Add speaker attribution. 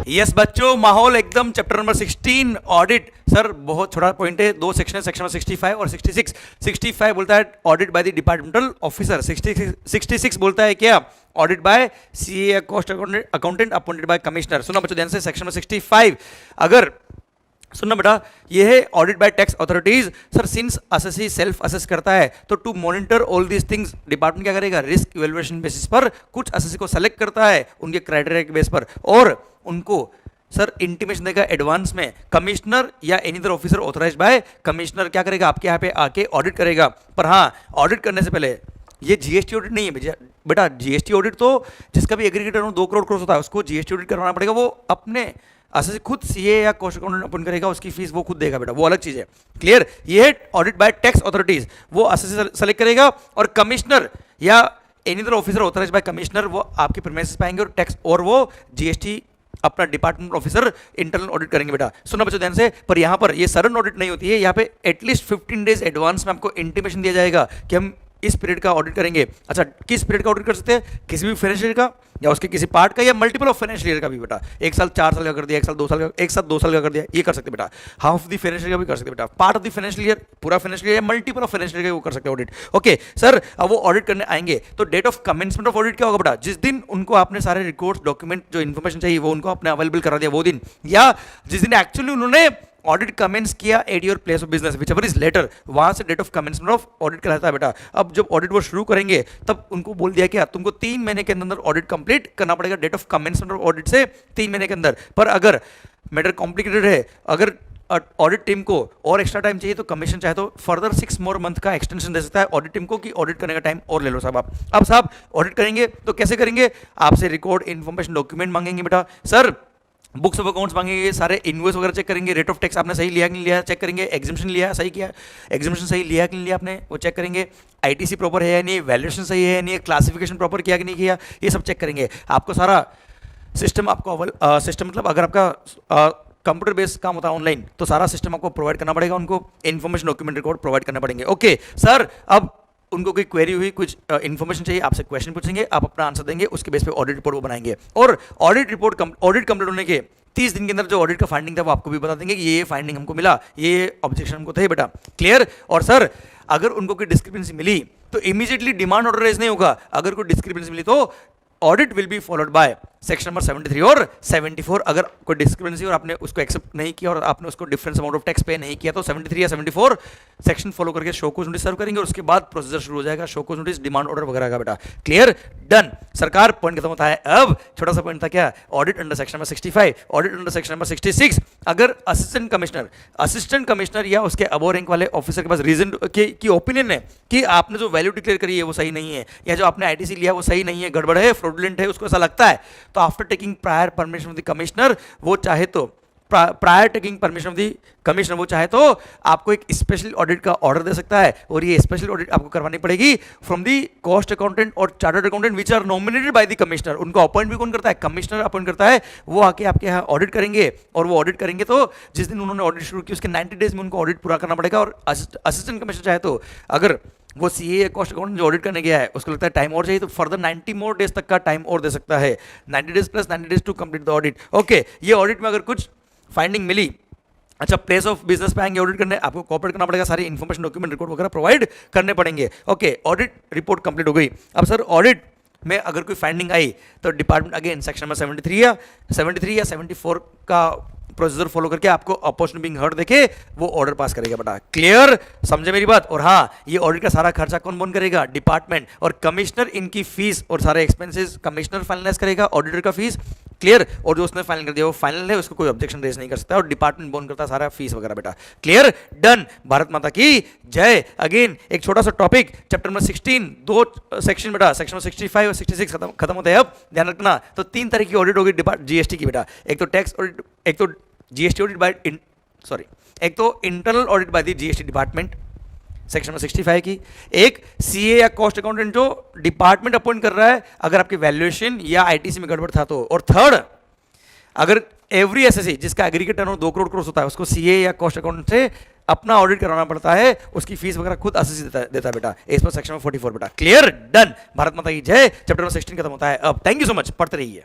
Speaker 1: Yes बच्चों, माहौल एकदम चैप्टर नंबर 16 ऑडिट। सर बहुत छोटा पॉइंट है, दो सेक्शन है, सेक्शन नंबर 65 और 66। 65 बोलता है audit by the departmental officer, 66 बोलता है क्या, ऑडिट बाय सीए या cost accountant appointed by commissioner. सुना बच्चों ध्यान से, सेक्शन नंबर 65 अगर सुनना बेटा, ये है audit by tax authorities. Sir since assessee self assess करता है तो to monitor all these things department क्या करेगा, रिस्क इवैल्यूएशन बेसिस पर कुछ असेसी को सेलेक्ट करता है उनके क्राइटेरिया के बेस पर, और उनको सर इंटीमेशन देगा एडवांस में। कमिश्नर या any other officer authorised by commissioner क्या करेगा, आपके यहाँ पे आके ऑडिट करेगा। पर हाँ, ऑडिट करने से पहले ये जीएसटी ऑडिट नहीं है बेटा। जीएसटी ऑडिट तो जिसका भी एग्रीगेटर 2 करोड़ क्रॉस होता है उसको जीएसटी ऑडिट करवाना पड़ेगा, वो अपने ऐसे खुद सीए या कॉस्ट अकाउंटेंट अपॉइंट करेगा, उसकी फीस वो खुद देगा बेटा, वो अलग चीज है। क्लियर? ये है ऑडिट बाय टैक्स अथॉरिटीज, वो असेसी सेलेक्ट करेगा, और कमिश्नर या any other officer authorised by commissioner वो आपके प्रीमाइसेस पाएंगे और टैक्स, और वो जीएसटी अपना डिपार्टमेंट ऑफिसर इंटरनल ऑडिट करेंगे बेटा। सुनो बच्चों ध्यान से, पर यहाँ पर ये सडन ऑडिट नहीं होती है, यहाँ पे एटलीस्ट 15 डेज एडवांस में आपको इंटीमेशन दिया जाएगा कि हम इस पीरियड का ऑडिट करेंगे। अच्छा, किस पीरियड का ऑडिट कर सकते हैं, किसी भी फाइनेंशियल का या उसके किसी पार्ट का, या मल्टीपल ऑफ फाइनेंशियल ईयर का भी बेटा। 1 साल 4 साल का कर दिया, 1 साल 2 साल का, एक साथ 2 साल का कर दिया, ये कर सकते बेटा। हाफ ऑफ द फाइनेंशियल का भी कर सकते बेटा, part of the financial year, पूरा financial year, multiple of financial year वो कर सकते हैं ऑडिट। ओके सर, अब वो ऑडिट करने आएंगे तो date of commencement of audit क्या होगा बेटा, जिस दिन उनको आपने सारे रिकॉर्ड्स डॉक्यूमेंट जो इन्फॉर्मेशन चाहिए वो उनको आपने अवेलेबल करा दिया वो दिन, या जिस दिन एक्चुअली उन्होंने ऑडिट कमेंस किया at your place of business whichever is later, वहां से date of commencement of audit कहलाता है बेटा। अब जब ऑडिट वो शुरू करेंगे तब उनको बोल दिया कि तुमको 3 महीने के अंदर ऑडिट कंप्लीट करना पड़ेगा, date of commencement of audit से 3 महीने के अंदर। पर अगर मैटर कॉम्प्लिकेटेड है, अगर ऑडिट टीम को और एक्स्ट्रा टाइम चाहिए तो कमीशन चाहे तो फर्दर 6 मोर मंथ का एक्सटेंशन दे सकता है ऑडिट टीम को कि ऑडिट करने का टाइम और ले लो साहब आप। अब साहब ऑडिट करेंगे तो कैसे करेंगे, आपसे रिकॉर्ड इन्फॉर्मेशन डॉक्यूमेंट मांगेंगे बेटा, सर बुक्स ऑफ अकाउंट्स मांगेंगे, सारे इनवॉइस वगैरह चेक करेंगे, रेट ऑफ टैक्स आपने सही लिया कि नहीं लिया चेक करेंगे, एग्जामिशन लिया सही किया, एग्जामिशन सही लिया कि नहीं लिया आपने वो चेक करेंगे, आईटीसी प्रॉपर है या नहीं, वैल्यूएशन सही है या नहीं, क्लासिफिकेशन प्रॉपर किया कि नहीं किया, ये सब चेक करेंगे। आपको सारा सिस्टम आपको सिस्टम मतलब अगर आपका कंप्यूटर बेस्ड काम होता है ऑनलाइन तो सारा सिस्टम आपको प्रोवाइड करना पड़ेगा, उनको इन्फॉर्मेशन डॉक्यूमेंट रिकॉर्ड प्रोवाइड करने पड़ेंगे। ओके सर, अब उनको कोई क्वेरी हुई, कुछ इन्फॉर्मेशन चाहिए, आपसे क्वेश्चन पूछेंगे, आप अपना आंसर देंगे, उसके बेस पे ऑडिट रिपोर्ट वो बनाएंगे, और ऑडिट कंप्लीट होने के 30 दिन के अंदर जो ऑडिट का फाइंडिंग था वो आपको भी बता देंगे कि ये फाइंडिंग हमको मिला, ये ऑब्जेक्शन हमको थे बेटा। क्लियर? और सर अगर उनको कोई डिस्क्रिपेंसी मिली तो इमीडिएटली डिमांड ऑर्डर रेज नहीं होगा, अगर कोई डिस्क्रिपेंसी मिली तो audit will be followed by section number 73 और 74। अगर कोई डिस्क्रिपेंसी और आपने उसको एक्सेप्ट नहीं किया और आपने उसको डिफरेंस अमाउंट ऑफ टैक्स पे नहीं किया तो 73 या 74 सेक्शन फॉलो करके शो कोज नोटिस सर्व करेंगे और उसके बाद प्रोसीजर शुरू हो जाएगा, शो कोज नोटिस, डिमांड ऑर्डर वगैरह का बेटा। क्लियर? डन। सरकार पॉइंट खत्म होता है। अब छोटा सा पॉइंट था क्या, audit under section number 65, audit under section number 66। अगर असिस्टेंट कमिश्नर या उसके अबव रैंक वाले ऑफिसर के पास रीजन की ओपिनियन है कि आपने जो वैल्यू डिक्लेयर करी है वो सही नहीं है, या जो आपने आईटीसी लिया वो सही नहीं है, गड़बड़ है, फ्रॉडुलेंट है, उसको ऐसा लगता है, तो after taking prior permission of the commissioner, वो चाहे तो prior taking permission of the commissioner वो चाहे तो आपको एक स्पेशल ऑडिट का ऑर्डर दे सकता है, और ये स्पेशल ऑडिट आपको करवानी पड़ेगी फ्रॉम दी कॉस्ट अकाउंटेंट और chartered accountant which are nominated by the commissioner. उनको अपॉइंट भी कौन करता है, कमिश्नर अपॉइंट करता है, वो आके आपके यहाँ ऑडिट करेंगे, और वो ऑडिट करेंगे तो जिस दिन उन्होंने ऑडिट शुरू की उसके 90 डेज में उनको ऑडिट पूरा करना पड़ेगा। और असिस्टेंट कमिश्नर चाहे तो अगर वो सीए कॉस्ट अकाउंट जो ऑडिट करने गया है उसको लगता है टाइम और चाहिए तो फर्दर 90 मोर डेज तक का टाइम और दे सकता है, 90 days plus 90 days to complete the audit. Okay, ये ऑडिट में अगर कुछ फाइंडिंग मिली, अच्छा प्लेस ऑफ बिजनेस पे आएंगे ऑडिट करने, आपको कॉपरेट करना पड़ेगा, सारी इन्फॉर्मेशन डॉक्यूमेंट रिकॉर्ड वगैरह प्रोवाइड करने पड़ेंगे। ओके, ऑडिट रिपोर्ट कंप्लीट हो गई। अब सर ऑडिट में अगर कोई फाइंडिंग आई तो डिपार्टमेंट अगेन सेक्शन नंबर 73 या 74 का प्रोसीजर फॉलो करके आपको अपॉर्चुनिटी बिंग हर्ड देके वो ऑर्डर पास करेगा बेटा। क्लियर? समझे मेरी बात? और हाँ, ये ऑडिट का सारा खर्चा कौन बोन करेगा, डिपार्टमेंट, और कमिश्नर इनकी फीस और सारे एक्सपेंसेस कमिश्नर फाइनलाइज करेगा, ऑडिटर का फीस। क्लियर? और जो उसने फाइनल कर दिया वो फाइनल है, उसको कोई ऑब्जेक्शन रेज नहीं कर सकता, और डिपार्टमेंट बोन करता है सारा फीस वगैरह बेटा। क्लियर? डन। भारत माता की जय। अगेन एक छोटा सा टॉपिक, चैप्टर नंबर 16 2 सेक्शन बेटा, सेक्शन नंबर 65 और 66 खत्म होते हैं। अब ध्यान रखना, तो 3 तरह की ऑडिट होगी जीएसटी की बेटा, एक तो टैक्स ऑडिट, एक तो जीएसटी ऑडिट बाय एक तो internal audit by the GST department section number 65 की, एक सीए या कॉस्ट अकाउंटेंट जो डिपार्टमेंट अपॉइंट कर रहा है अगर आपकी वैल्यूएशन या आईटीसी में गड़बड़ था तो, और थर्ड अगर एवरी एसएससी जिसका एग्रीगेट टर्नओवर 2 करोड़ क्रॉस होता है उसको सीए या कॉस्ट अकाउंटेंट से अपना ऑडिट कराना पड़ता है, उसकी फीस वगैरह खुद एसएससी देता है बेटा, इस पर सेक्शन 44 बेटा। क्लियर? डन। भारत माता की जय। चैप्टर नंबर 16 खत्म होता है। अब थैंक यू सो मच, पढ़ते रहिए।